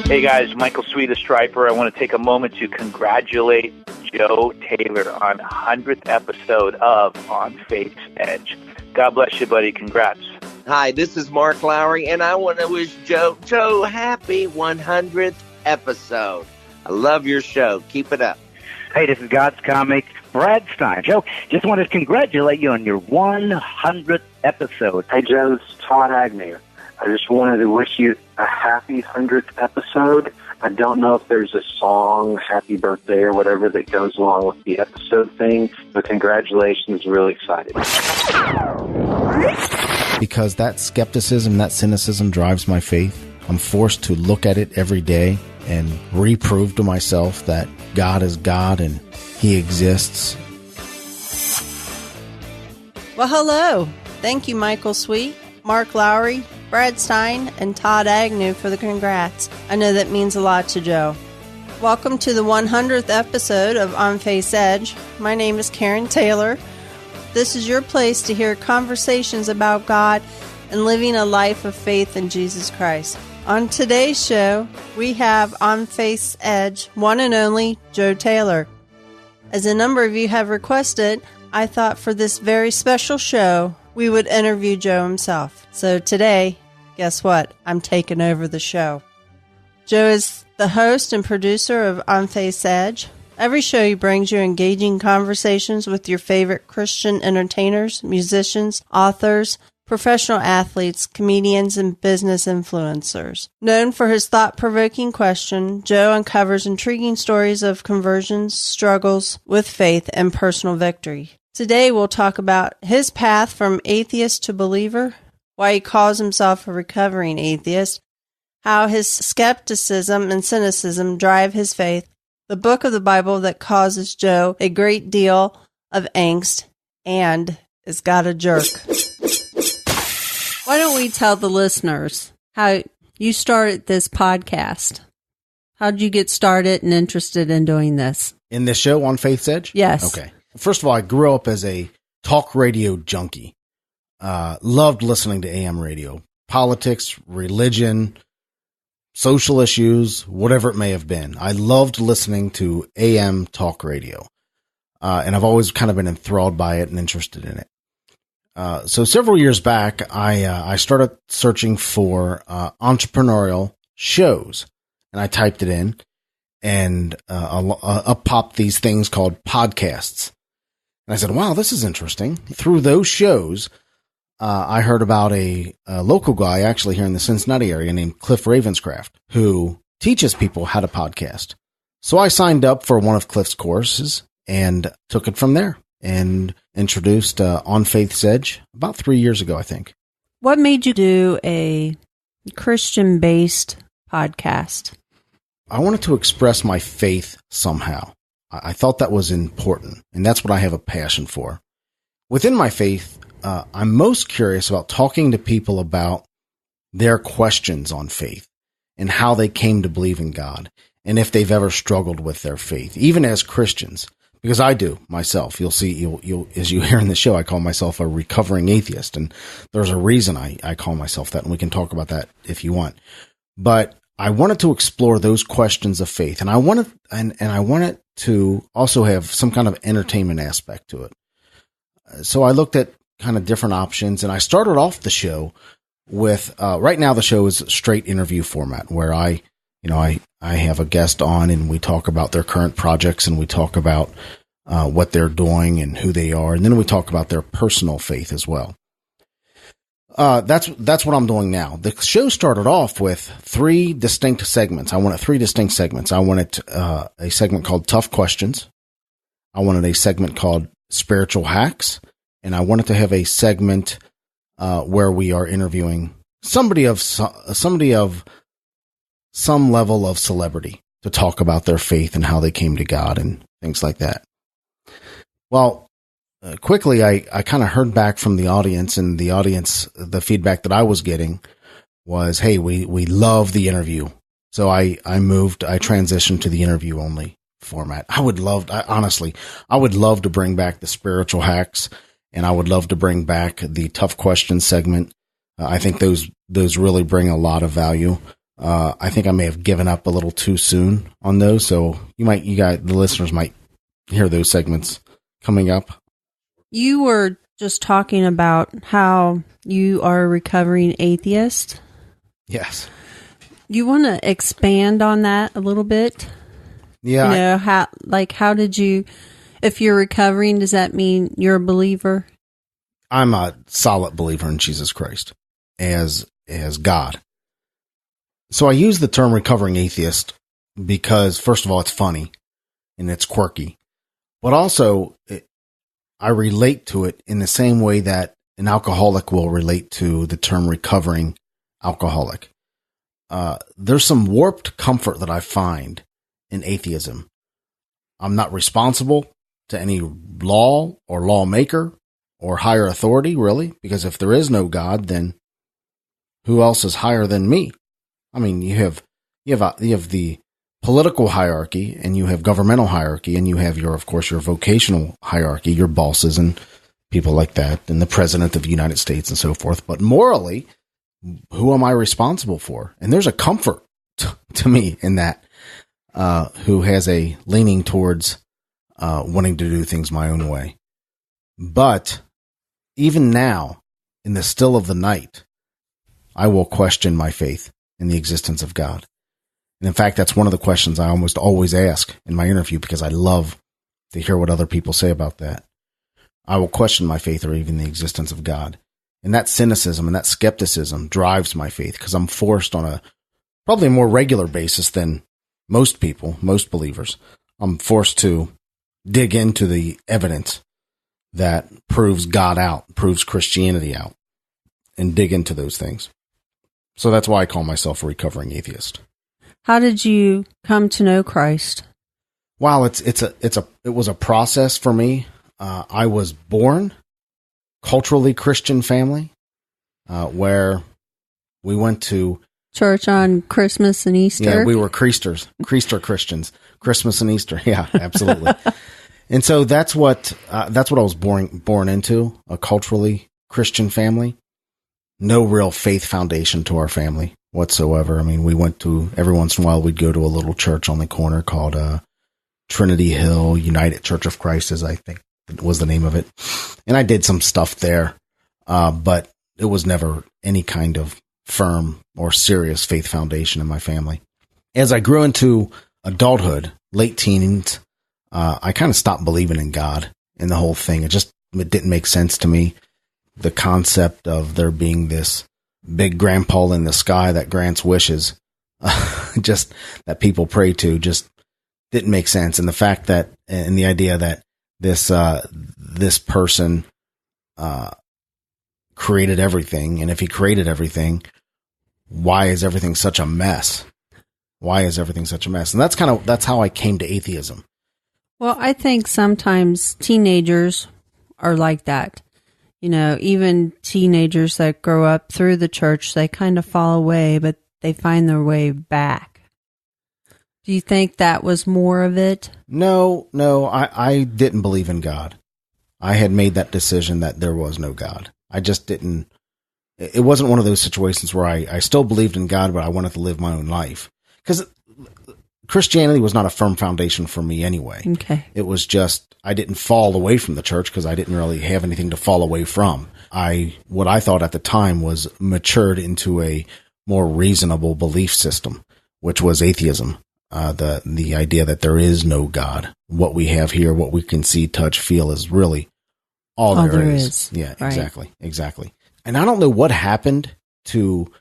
Hey guys, Michael Sweet, the Striper. I want to take a moment to congratulate Joe Taylor on 100th episode of On Faith's Edge. God bless you, buddy. Congrats. Hi, this is Mark Lowry, and I want to wish Joe happy 100th episode. I love your show. Keep it up. Hey, this is God's Comic, Brad Stein. Joe, just wanted to congratulate you on your 100th episode. Hey, Joe, it's Todd Agnew. I just wanted to wish you a happy 100th episode. I don't know if there's a song, happy birthday or whatever, that goes along with the episode thing, but congratulations, really excited. Because that skepticism, that cynicism drives my faith. I'm forced to look at it every day and reprove to myself that God is God and He exists. Well, hello. Thank you, Michael Sweet, Mark Lowry, Brad Stein, and Todd Agnew for the congrats. I know that means a lot to Joe. Welcome to the 100th episode of On Faith's Edge. My name is Karen Taylor. This is your place to hear conversations about God and living a life of faith in Jesus Christ. On today's show, we have On Faith's Edge, one and only Joe Taylor. As a number of you have requested, I thought for this very special show, we would interview Joe himself. So today, guess what? I'm taking over the show. Joe is the host and producer of On Faith's Edge. Every show he brings you engaging conversations with your favorite Christian entertainers, musicians, authors, professional athletes, comedians, and business influencers. Known for his thought-provoking question, Joe uncovers intriguing stories of conversions, struggles with faith, and personal victory. Today we'll talk about his path from atheist to believer, why he calls himself a recovering atheist, how his skepticism and cynicism drive his faith, the book of the Bible that causes Joe a great deal of angst, and is God a jerk? Why don't we tell the listeners how you started this podcast? How did you get started and interested in doing this? In this show, On Faith's Edge? Yes. Okay. First of all, I grew up as a talk radio junkie. Loved listening to AM radio. Politics, religion, social issues, whatever it may have been. I loved listening to AM talk radio. And I've always kind of been enthralled by it and interested in it. So several years back, I started searching for entrepreneurial shows, and I typed it in, and up popped these things called podcasts. And I said, wow, this is interesting. Through those shows, I heard about a local guy actually here in the Cincinnati area named Cliff Ravenscraft, who teaches people how to podcast. So I signed up for one of Cliff's courses and took it from there and introduced On Faith's Edge about 3 years ago, I think. What made you do a Christian-based podcast? I wanted to express my faith somehow. I thought that was important, and that's what I have a passion for. Within my faith, I'm most curious about talking to people about their questions on faith and how they came to believe in God, and if they've ever struggled with their faith, even as Christians. Because I do myself. You'll see, you'll as you hear in the show, I call myself a recovering atheist, and there's a reason I call myself that, and we can talk about that if you want. But I wanted to explore those questions of faith, and I wanted to also have some kind of entertainment aspect to it. So I looked at kind of different options, and I started off the show with right now the show is straight interview format, where I have a guest on and we talk about their current projects, and we talk about what they're doing and who they are. And then we talk about their personal faith as well. That's what I'm doing now. The show started off with three distinct segments. I wanted a segment called Tough Questions. I wanted a segment called Spiritual Hacks. And I wanted to have a segment where we are interviewing somebody of some level of celebrity to talk about their faith and how they came to God and things like that. Well, quickly, I kind of heard back from the audience, and the feedback that I was getting was, hey, we love the interview. So I transitioned to the interview only format. I would love to bring back the spiritual hacks, and I would love to bring back the tough questions segment. I think those really bring a lot of value. I think I may have given up a little too soon on those. So the listeners might hear those segments coming up. You were just talking about how you are a recovering atheist. Yes. You want to expand on that a little bit? Yeah. How did you, if you're recovering, does that mean you're a believer? I'm a solid believer in Jesus Christ as God. So I use the term recovering atheist because, first of all, it's funny and it's quirky, but also I relate to it in the same way that an alcoholic will relate to the term recovering alcoholic. There's some warped comfort that I find in atheism. I'm not responsible to any law or lawmaker or higher authority, really, because if there is no God, then who else is higher than me? I mean, you have the political hierarchy, and you have governmental hierarchy, and you have your vocational hierarchy, your bosses and people like that, and the president of the United States and so forth. But morally, who am I responsible for? And there's a comfort to me in that, who has a leaning towards wanting to do things my own way. But even now, in the still of the night, I will question my faith in the existence of God. And in fact, that's one of the questions I almost always ask in my interview, because I love to hear what other people say about that. I will question my faith or even the existence of God. And that cynicism and that skepticism drives my faith, because I'm forced on probably a more regular basis than most people, most believers. I'm forced to dig into the evidence that proves God out, proves Christianity out, and dig into those things. So that's why I call myself a recovering atheist. How did you come to know Christ? Wow, it was a process for me. I was born culturally Christian family, where we went to church on Christmas and Easter. Yeah, we were Creaster Christians. Christmas and Easter. Yeah, absolutely. And so that's what I was born into, a culturally Christian family. No real faith foundation to our family whatsoever. I mean, we went to, every once in a while, we'd go to a little church on the corner called Trinity Hill United Church of Christ, as I think was the name of it. And I did some stuff there, but it was never any kind of firm or serious faith foundation in my family. As I grew into adulthood, late teens, I kind of stopped believing in God and the whole thing. It didn't make sense to me. The concept of there being this big grandpa in the sky that grants wishes, just that people pray to, just didn't make sense. And the fact that, and the idea that this person created everything, and if he created everything, why is everything such a mess? Why is everything such a mess? And that's how I came to atheism. Well, I think sometimes teenagers are like that. You know, even teenagers that grow up through the church, they kind of fall away, but they find their way back. Do you think that was more of it? No, I didn't believe in God. I had made that decision that there was no God. I just didn't. It wasn't one of those situations where I still believed in God, but I wanted to live my own life. Because Christianity was not a firm foundation for me anyway. Okay. It was just, I didn't fall away from the church because I didn't really have anything to fall away from. What I thought at the time was matured into a more reasonable belief system, which was atheism. The idea that there is no God. What we have here, what we can see, touch, feel is really all there is. Yeah, right. Exactly. And I don't know what happened to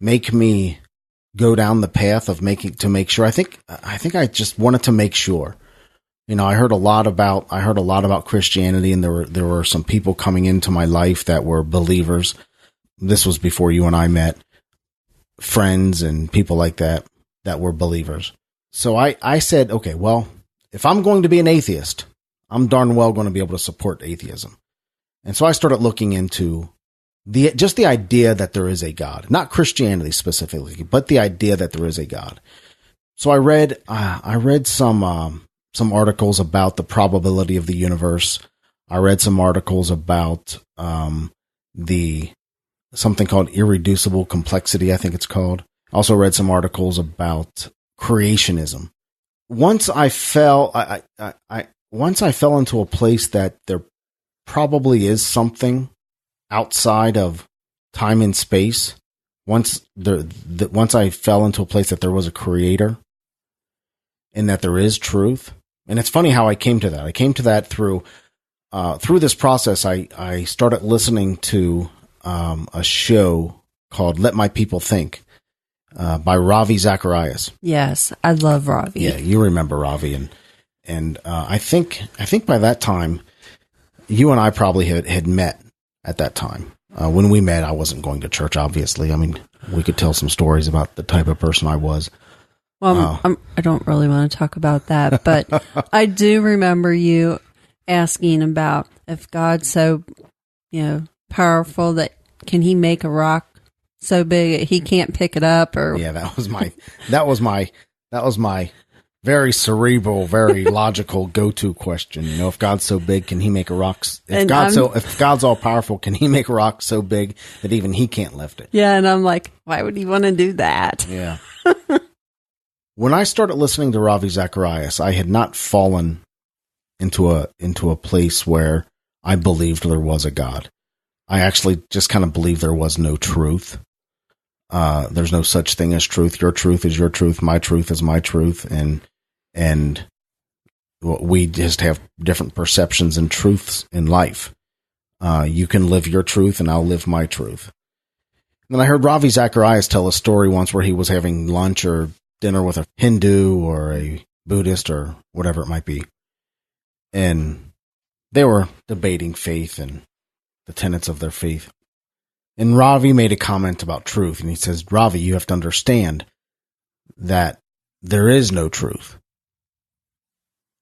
make me go down the path of to make sure. I think I just wanted to make sure. You know, I heard a lot about Christianity, and there were some people coming into my life that were believers. This was before you and I met, friends and people like that were believers. So I said, okay, well, if I'm going to be an atheist, I'm darn well going to be able to support atheism. And so I started looking into just the idea that there is a God, not Christianity specifically, but the idea that there is a God. So I read some articles about the probability of the universe. I read some articles about something called irreducible complexity, I think it's called. Also read some articles about creationism. Once I fell, once I fell into a place that there probably is something outside of time and space. Once I fell into a place that there was a creator and that there is truth. And it's funny how I came to that. I came to that through this process. I started listening to a show called Let My People Think by Ravi Zacharias. Yes, I love Ravi. Yeah, you remember Ravi. And I think by that time, you and I probably had met at that time. When we met, I wasn't going to church, obviously. I mean, we could tell some stories about the type of person I was. Well, I don't really want to talk about that, but I do remember you asking about if God's so, powerful that can he make a rock so big he can't pick it up? Or yeah, that was my very cerebral, very logical go-to question. If God's so big, can he make a rock? If God's all powerful, can he make a rock so big that even he can't lift it? Yeah, and I'm like, why would he want to do that? Yeah. When I started listening to Ravi Zacharias, I had not fallen into a place where I believed there was a God. I actually just kind of believed there was no truth. There's no such thing as truth. Your truth is your truth. My truth is my truth. And we just have different perceptions and truths in life. You can live your truth and I'll live my truth. And then I heard Ravi Zacharias tell a story once where he was having lunch or dinner with a Hindu or a Buddhist or whatever it might be. And they were debating faith and the tenets of their faith. And Ravi made a comment about truth. And he says, Ravi, you have to understand that there is no truth.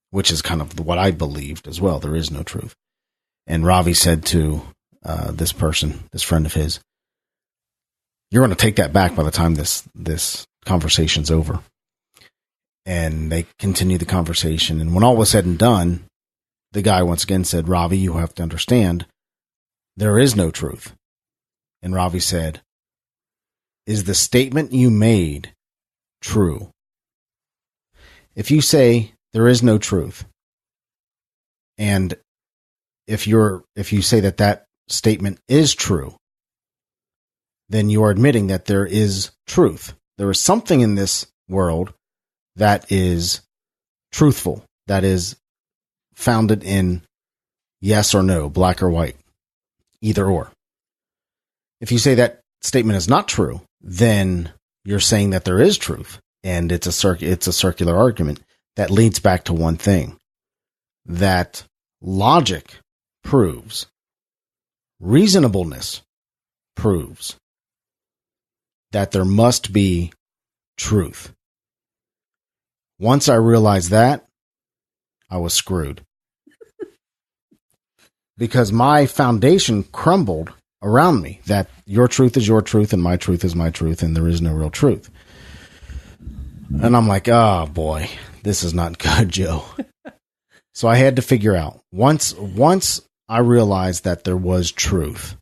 Which is kind of what I believed as well. There is no truth. And Ravi said to this person, this friend of his, you're going to take that back by the time this conversation's over. And they continued the conversation. And when all was said and done, the guy once again said, Ravi, you have to understand, there is no truth. And Ravi said, is the statement you made true? If you say there is no truth, and if you say that statement is true, then you are admitting that there is truth. There is something in this world that is truthful, that is founded in yes or no, black or white, either or. If you say that statement is not true, then you're saying that there is truth, and it's a circular argument that leads back to one thing, that logic proves, reasonableness proves that there must be truth. Once I realized that, I was screwed. Because my foundation crumbled around me, that your truth is your truth and my truth is my truth, and there is no real truth. And I'm like, oh boy, this is not good, Joe. So I had to figure out, once I realized that there was truth,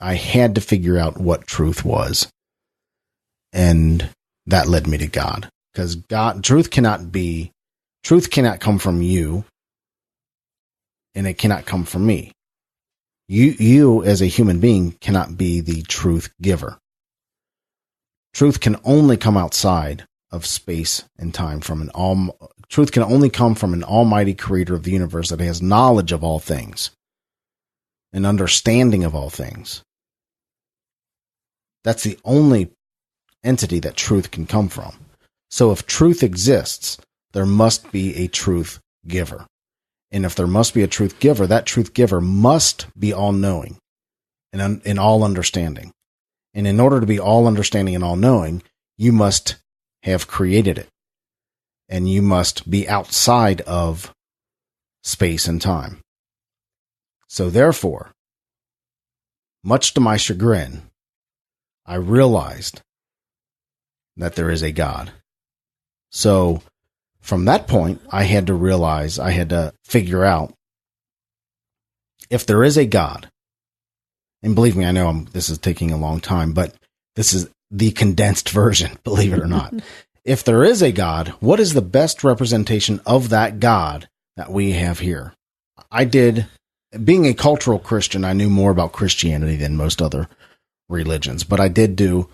I had to figure out what truth was. And that led me to God. Because truth cannot come from you, and it cannot come from me. You as a human being cannot be the truth giver. Truth can only come outside of space and time truth can only come from an almighty creator of the universe that has knowledge of all things, an understanding of all things. That's the only entity that truth can come from. So if truth exists, there must be a truth giver. And if there must be a truth giver, that truth giver must be all-knowing and in all understanding. And in order to be all understanding and all-knowing, you must have created it. And you must be outside of space and time. So therefore, much to my chagrin, I realized that there is a God. So from that point, I had to figure out, if there is a God, and believe me, I know this is taking a long time, but this the condensed version, believe it or not. If there is a God, what is the best representation of that God that we have here? Being a cultural Christian, I knew more about Christianity than most other religions, but I did do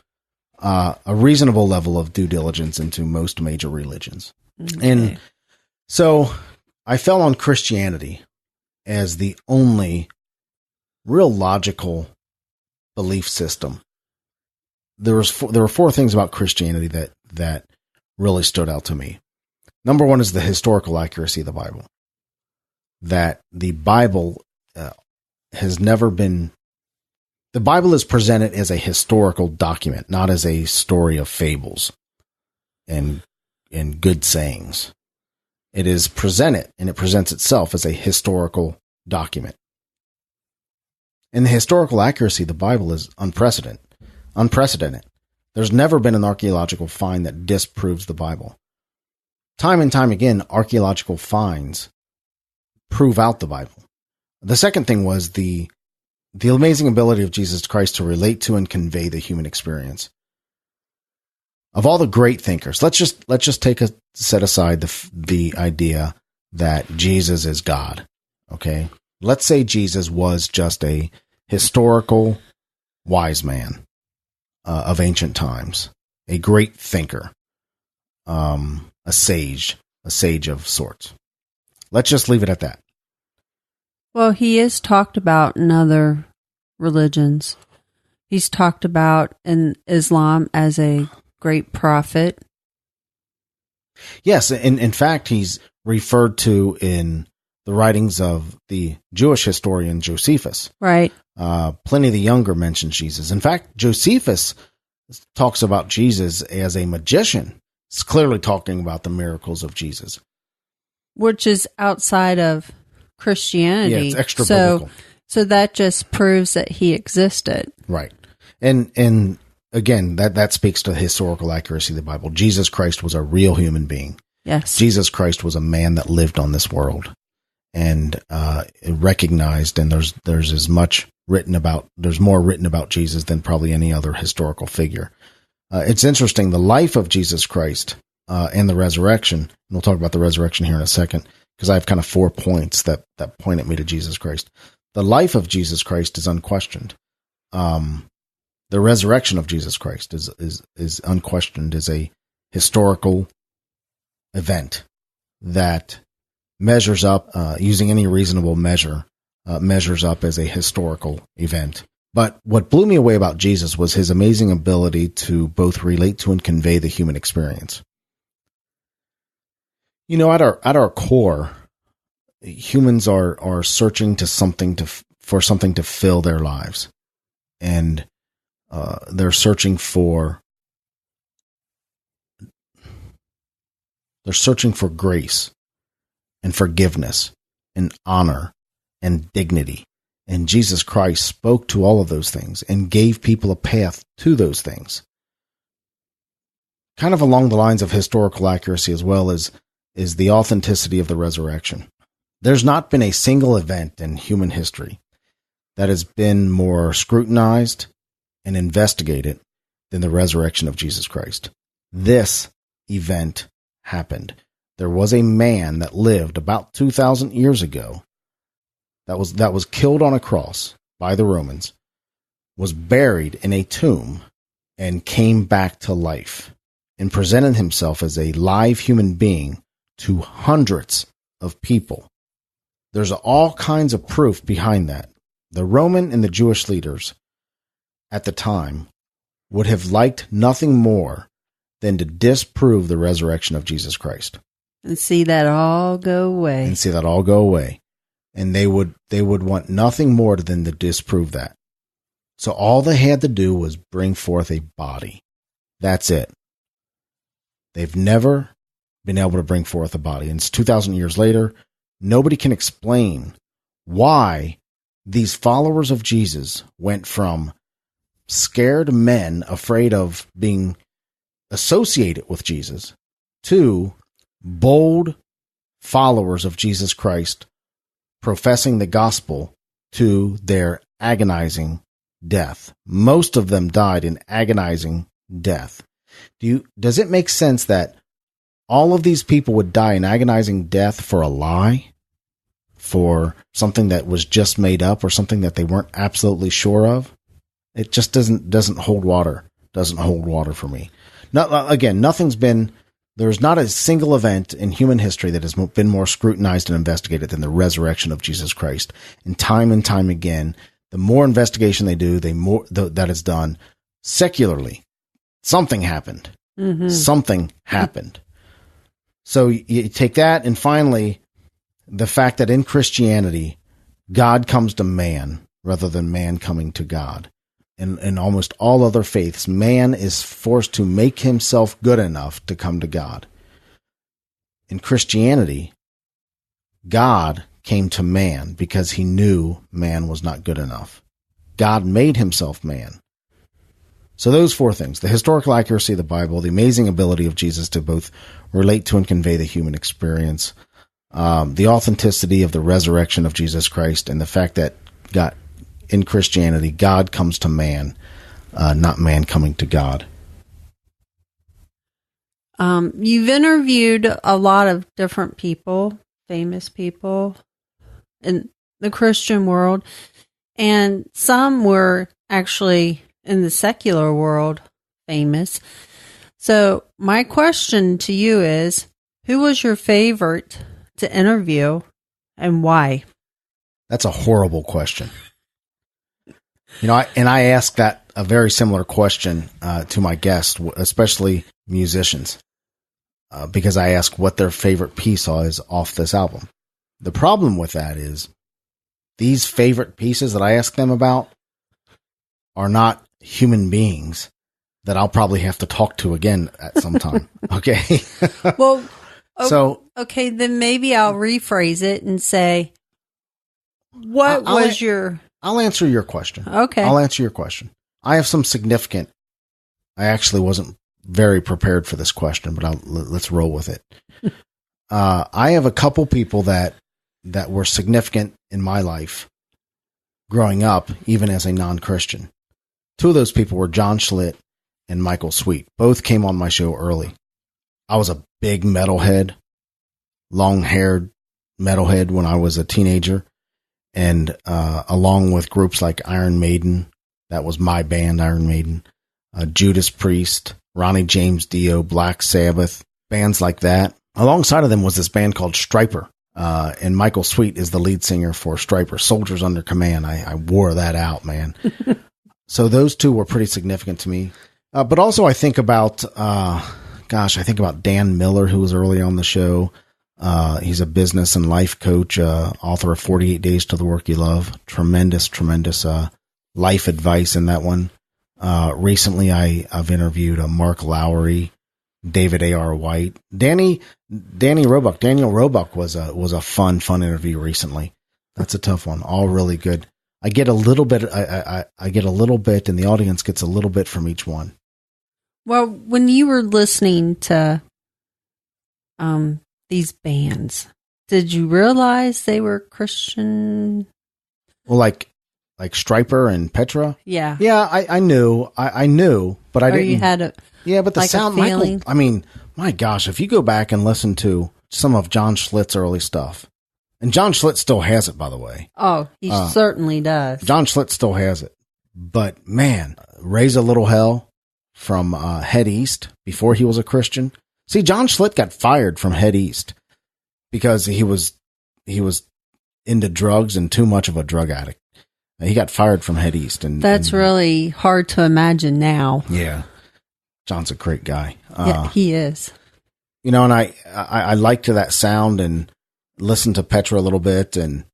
a reasonable level of due diligence into most major religions. Okay. And so I fell on Christianity as the only real logical belief system. There were four things about Christianity that really stood out to me. Number one is the historical accuracy of the Bible. That the Bible has never been... The Bible is presented as a historical document, not as a story of fables and good sayings. It is presented, and it presents itself as a historical document. And the historical accuracy of the Bible is unprecedented. There's never been an archaeological find that disproves the Bible. Time and time again, archaeological finds prove out the Bible. The second thing was the amazing ability of Jesus Christ to relate to and convey the human experience. Of all the great thinkers, let's just set aside the idea that Jesus is God. Okay, let's say Jesus was just a historical wise man of ancient times, a great thinker, a sage of sorts. Let's just leave it at that. Well, he is talked about in other religions. He's talked about in Islam as a great prophet. Yes, in fact, he's referred to in the writings of the Jewish historian Josephus. Right. Pliny the Younger mentions Jesus. In fact, Josephus talks about Jesus as a magician. It's clearly talking about the miracles of Jesus. Which is outside of Christianity. Yeah, it's extra biblical. So that just proves that he existed. Right. And again, that speaks to the historical accuracy of the Bible. Jesus Christ was a real human being. Yes. Jesus Christ was a man that lived on this world and recognized, and there's as much written about, there's more written about Jesus than probably any other historical figure. It's interesting, the life of Jesus Christ and the resurrection, and we'll talk about the resurrection here in a second, because I have kind of 4 points that point at me to Jesus Christ. The life of Jesus Christ is unquestioned. The resurrection of Jesus Christ is unquestioned, is a historical event that measures up, using any reasonable measure, measures up as a historical event. But what blew me away about Jesus was his amazing ability to both relate to and convey the human experience. You know, at our core, humans are searching for something to fill their lives, and they're searching for grace and forgiveness and honor and dignity. And Jesus Christ spoke to all of those things and gave people a path to those things. Kind of along the lines of historical accuracy as well as is the authenticity of the resurrection. There's not been a single event in human history that has been more scrutinized and investigated than the resurrection of Jesus Christ. This event happened. There was a man that lived about 2,000 years ago that was killed on a cross by the Romans, was buried in a tomb, and came back to life and presented himself as a live human being to hundreds of people. There's all kinds of proof behind that. The Roman and the Jewish leaders at the time would have liked nothing more than to disprove the resurrection of Jesus Christ. And see that all go away. And they would want nothing more than to disprove that. So all they had to do was bring forth a body. That's it. They've never been able to bring forth a body. And it's 2,000 years later. Nobody can explain why these followers of Jesus went from scared men afraid of being associated with Jesus to bold followers of Jesus Christ professing the gospel to their agonizing death. Most of them died in agonizing death, does it make sense that all of these people would die an agonizing death for a lie, for something that was just made up, or something that they weren't absolutely sure of? It just doesn't hold water. Doesn't hold water for me. Again, there's not a single event in human history that has been more scrutinized and investigated than the resurrection of Jesus Christ. And time again, the more investigation they do, that is done secularly. Something happened. Mm-hmm. Something happened. So you take that, and finally, the fact that in Christianity, God comes to man rather than man coming to God. In almost all other faiths, man is forced to make himself good enough to come to God. In Christianity, God came to man because he knew man was not good enough. God made himself man. So those four things: the historical accuracy of the Bible, the amazing ability of Jesus to both relate to and convey the human experience, the authenticity of the resurrection of Jesus Christ, and the fact that in Christianity, God comes to man, not man coming to God. You've interviewed a lot of different people, famous people in the Christian world, and some were actually in the secular world famous. So my question to you is, who was your favorite to interview and why? That's a horrible question. I ask that a very similar question to my guests, especially musicians, because I ask what their favorite piece is off this album. The problem with that is these favorite pieces that I ask them about are not human beings that I'll probably have to talk to again at some time. Okay. Well, okay, then maybe I'll rephrase it and say, I'll answer your question. Okay. I'll answer your question. I have some significant. I actually wasn't very prepared for this question, but let's roll with it. I have a couple people that were significant in my life growing up, even as a non-Christian. Two of those people were John Schlitt and Michael Sweet. Both came on my show early. I was a big metalhead, long-haired metalhead when I was a teenager. And along with groups like Iron Maiden, that was my band, Iron Maiden, Judas Priest, Ronnie James Dio, Black Sabbath, bands like that. Alongside of them was this band called Stryper, and Michael Sweet is the lead singer for Stryper, Soldiers Under Command. I wore that out, man. So those two were pretty significant to me. But also I think about, Dan Miller, who was early on the show. He's a business and life coach, author of 48 Days to the Work You Love. Tremendous life advice in that one. Recently, I've interviewed Mark Lowry, David A.R. White, Daniel Roebuck. Daniel Roebuck was a fun interview recently. That's a tough one. All really good. I get a little bit. I get a little bit, and the audience gets a little bit from each one. Well, when you were listening to these bands, did you realize they were Christian? Well, like Stryper and Petra? Yeah. Yeah, I knew. I knew, but I didn't. You had but the sound, Michael, I mean, my gosh, if you go back and listen to some of John Schlitt's early stuff, and John Schlitt still has it, by the way. Oh, he certainly does. John Schlitt still has it. But, man, Raise a Little Hell from Head East before he was a Christian. See, John Schlitt got fired from Head East because he was into drugs and too much of a drug addict. He got fired from Head East. That's really hard to imagine now. Yeah. John's a great guy. Yeah, he is. And I liked that sound and listened to Petra a little bit, and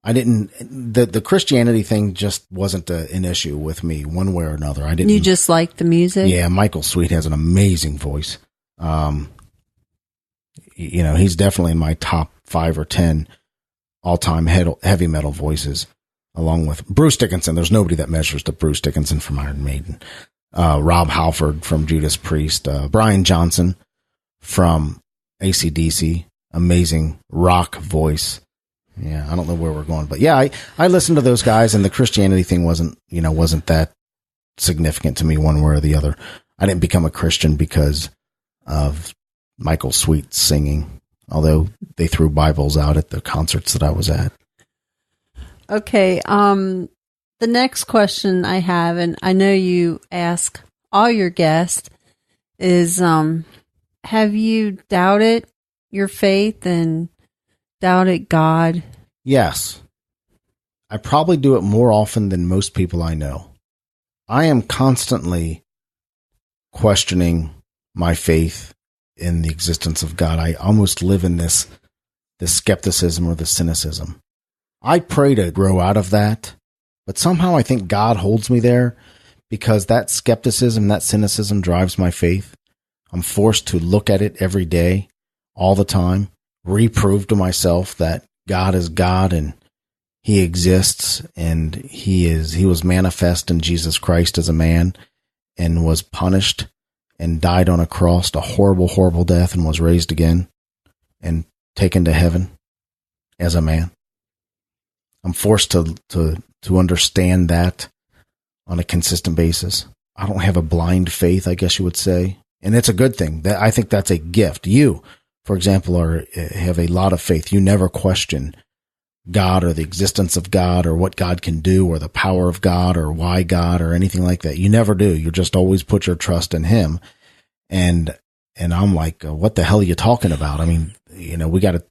I didn't. The Christianity thing just wasn't an issue with me one way or another. I didn't. You just like the music? Yeah, Michael Sweet has an amazing voice. He's definitely in my top 5 or 10 all-time heavy metal voices, along with Bruce Dickinson. There's nobody that measures to Bruce Dickinson from Iron Maiden. Rob Halford from Judas Priest, Brian Johnson from AC/DC, amazing rock voice. Yeah, I don't know where we're going, but yeah, I listened to those guys, and the Christianity thing wasn't that significant to me one way or the other. I didn't become a Christian because of Michael Sweet singing, although they threw Bibles out at the concerts that I was at. Okay. The next question I have, and I know you ask all your guests, is have you doubted your faith and doubted God? Yes. I probably do it more often than most people I know. I am constantly questioning my faith in the existence of God. I almost live in this skepticism or the cynicism. I pray to grow out of that, but somehow I think God holds me there because that skepticism, that cynicism drives my faith. I'm forced to look at it every day, all the time, reprove to myself that God is God and He exists, and he was manifest in Jesus Christ as a man and was punished and died on a cross, a horrible, horrible death, and was raised again and taken to heaven as a man. I'm forced to understand that on a consistent basis. I don't have a blind faith, I guess you would say. And it's a good thing. I think that's a gift. You, for example, have a lot of faith. You never question God or the existence of God or what God can do or the power of God or why God or anything like that. You never do. You just always put your trust in Him. And I'm like, what the hell are you talking about? I mean, we got to,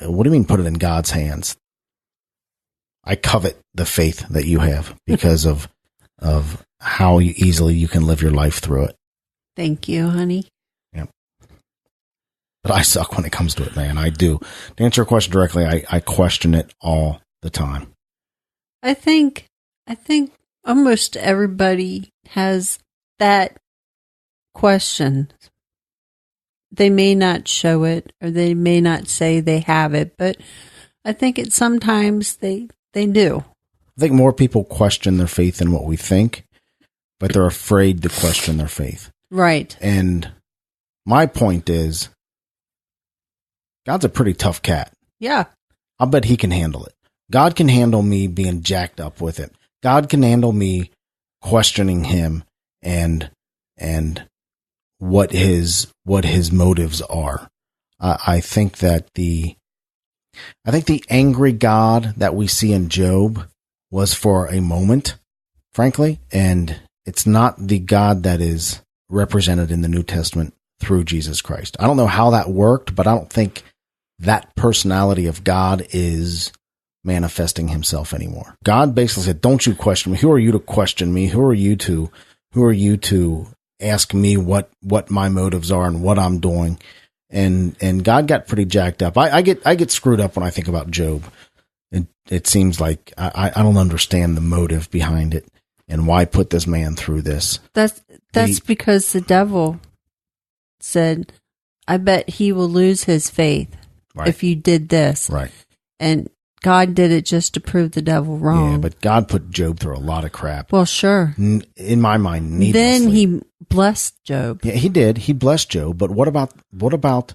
what do you mean put it in God's hands? I covet the faith that you have because of how easily you can live your life through it. Thank you, honey. Yep. But I suck when it comes to it, man. I do. To answer your question directly, I question it all the time. I think almost everybody has that question. They may not show it or they may not say they have it, but I think sometimes they do. I think more people question their faith than what we think, but they're afraid to question their faith. Right. And my point is, God's a pretty tough cat. Yeah. I'll bet He can handle it. God can handle me being jacked up with it. God can handle me questioning Him and what his motives are. I think the angry God that we see in Job was for a moment, frankly, and it's not the God that is represented in the New Testament through Jesus Christ. I don't know how that worked, but I don't think that personality of God is manifesting Himself anymore. God basically said, "Don't you question me. Who are you to question me? Who are you to ask me what my motives are and what I'm doing?" And God got pretty jacked up. I get screwed up when I think about Job. It seems like I don't understand the motive behind it and why put this man through this. That's because the devil said, "I bet he will lose his faith if you did this." Right. And God did it just to prove the devil wrong. Yeah, but God put Job through a lot of crap. Well, sure. In my mind, needlessly. Then He blessed Job. Yeah, He did. He blessed Job. But what about?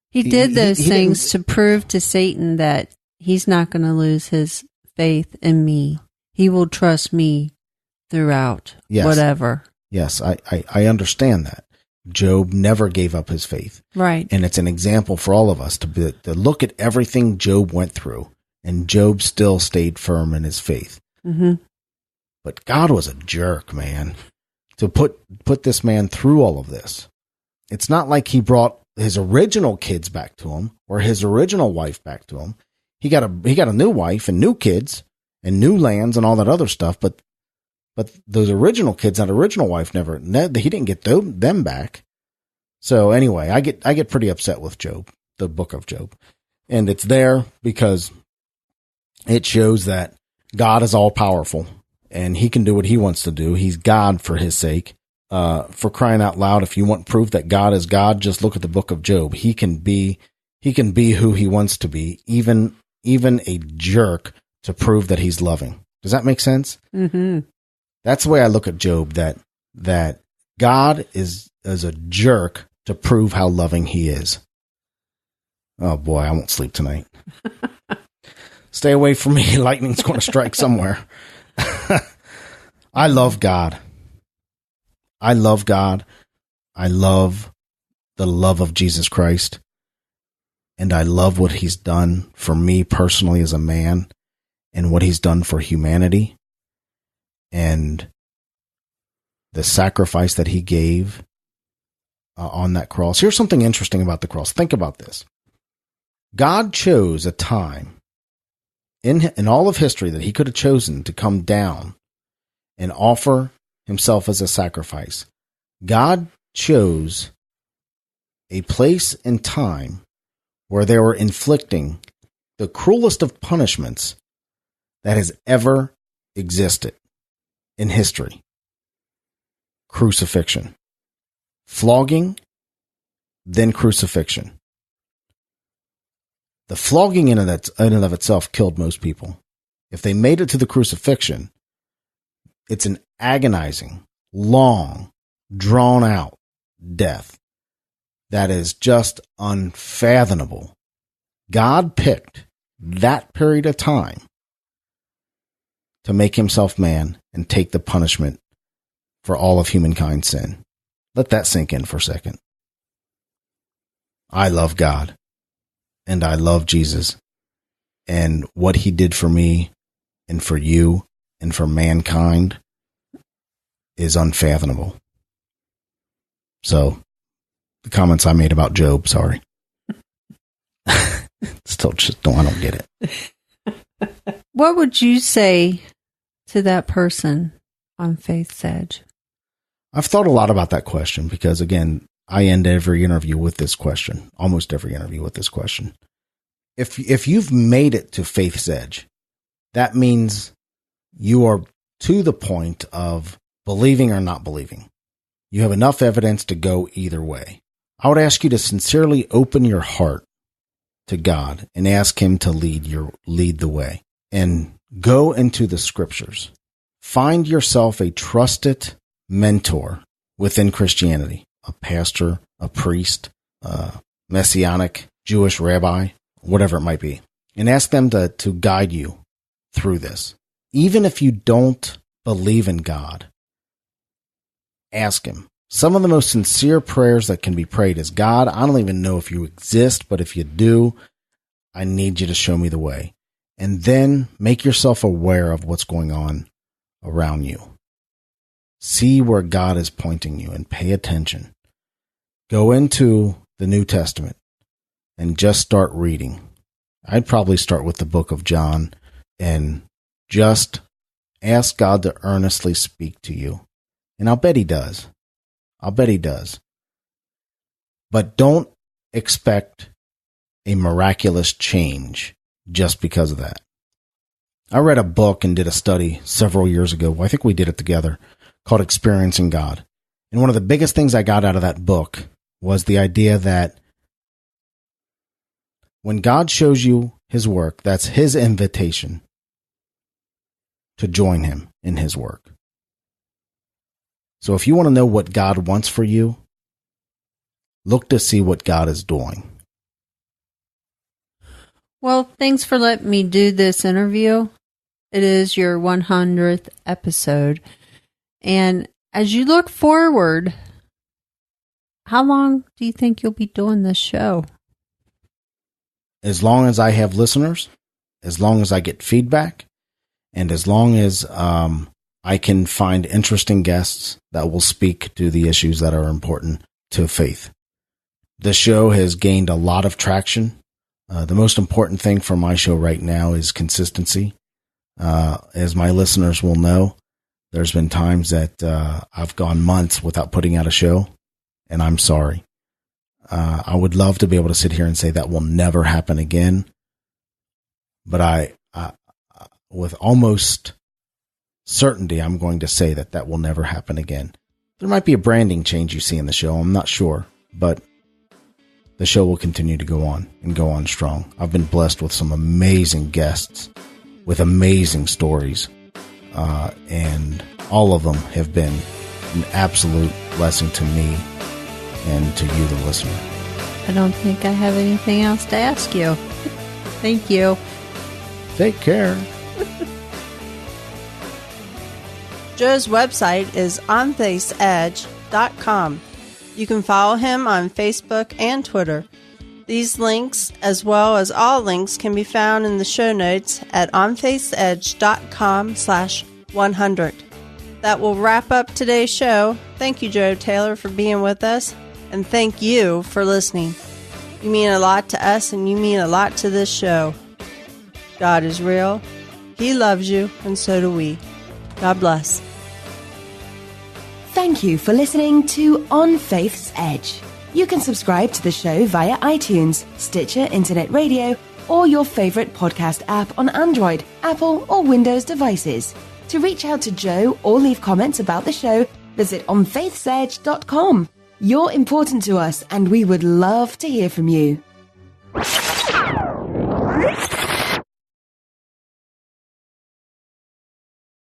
He did those things to prove to Satan that he's not going to lose his faith in me. He will trust me throughout whatever. Yes, I understand that. Job never gave up his faith. Right. And it's an example for all of us to look at everything Job went through, and Job still stayed firm in his faith. Mm-hmm. But God was a jerk, man, to put this man through all of this. It's not like He brought his original kids back to him or his original wife back to him. He got a new wife and new kids and new lands and all that other stuff, but those original kids, that original wife he didn't get them back. So anyway, I get pretty upset with Job, the book of Job. And it's there because it shows that God is all powerful and He can do what He wants to do. He's God for His sake. For crying out loud, if you want proof that God is God, just look at the book of Job. He can be who He wants to be, even a jerk, to prove that He's loving. Does that make sense? Mm-hmm. That's the way I look at Job, that God is a jerk to prove how loving He is. Oh boy, I won't sleep tonight. Stay away from me. Lightning's going to strike somewhere. I love God. I love God. I love the love of Jesus Christ. And I love what he's done for me personally as a man and what he's done for humanity and the sacrifice that he gave on that cross. Here's something interesting about the cross. Think about this. God chose a time in all of history that he could have chosen to come down and offer himself as a sacrifice. God chose a place and time where they were inflicting the cruelest of punishments that has ever existed in history. Crucifixion. Flogging, then crucifixion. The flogging in and of itself killed most people. If they made it to the crucifixion, it's an agonizing, long, drawn-out death that is just unfathomable. God picked that period of time to make himself man and take the punishment for all of humankind's sin. Let that sink in for a second. I love God, and I love Jesus, and what he did for me and for you and for mankind is unfathomable. So, the comments I made about Job, sorry. Still just I don't get it. What would you say to that person on Faith's Edge? I've thought a lot about that question because, again, I end every interview with this question, almost every interview with this question. If you've made it to Faith's Edge, that means you are to the point of believing or not believing. You have enough evidence to go either way. I would ask you to sincerely open your heart to God and ask him to lead the way. And go into the scriptures. Find yourself a trusted mentor within Christianity, a pastor, a priest, a messianic Jewish rabbi, whatever it might be, and ask them to guide you through this. Even if you don't believe in God, ask him. Some of the most sincere prayers that can be prayed is, God, I don't even know if you exist, but if you do, I need you to show me the way. And then make yourself aware of what's going on around you. See where God is pointing you and pay attention. Go into the New Testament and just start reading. I'd probably start with the book of John and just ask God to earnestly speak to you. And I'll bet he does. But don't expect a miraculous change just because of that. I read a book and did a study several years ago. I think we did it together, called Experiencing God. And one of the biggest things I got out of that book was the idea that when God shows you his work, that's his invitation to join him in his work. So if you want to know what God wants for you, look to see what God is doing. Well, thanks for letting me do this interview. It is your 100th episode. And as you look forward, how long do you think you'll be doing this show? As long as I have listeners, as long as I get feedback, and as long as I can find interesting guests that will speak to the issues that are important to faith. The show has gained a lot of traction. The most important thing for my show right now is consistency. As my listeners will know, there's been times that I've gone months without putting out a show, and I'm sorry. I would love to be able to sit here and say that will never happen again, but I with almost certainty, I'm going to say that will never happen again. There might be a branding change you see in the show. I'm not sure, but the show will continue to go on and go on strong. I've been blessed with some amazing guests with amazing stories, and all of them have been an absolute blessing to me and to you, the listener. I don't think I have anything else to ask you. Thank you. Take care. Joe's website is onfaithsedge.com. You can follow him on Facebook and Twitter. These links, as well as all links, can be found in the show notes at onfaithsedge.com/100. That will wrap up today's show. Thank you, Joe Taylor, for being with us, and thank you for listening. You mean a lot to us, and you mean a lot to this show. God is real. He loves you, and so do we. God bless. Thank you for listening to On Faith's Edge. You can subscribe to the show via iTunes, Stitcher Internet Radio, or your favorite podcast app on Android, Apple, or Windows devices. To reach out to Joe or leave comments about the show, visit onfaithsedge.com. You're important to us, and we would love to hear from you.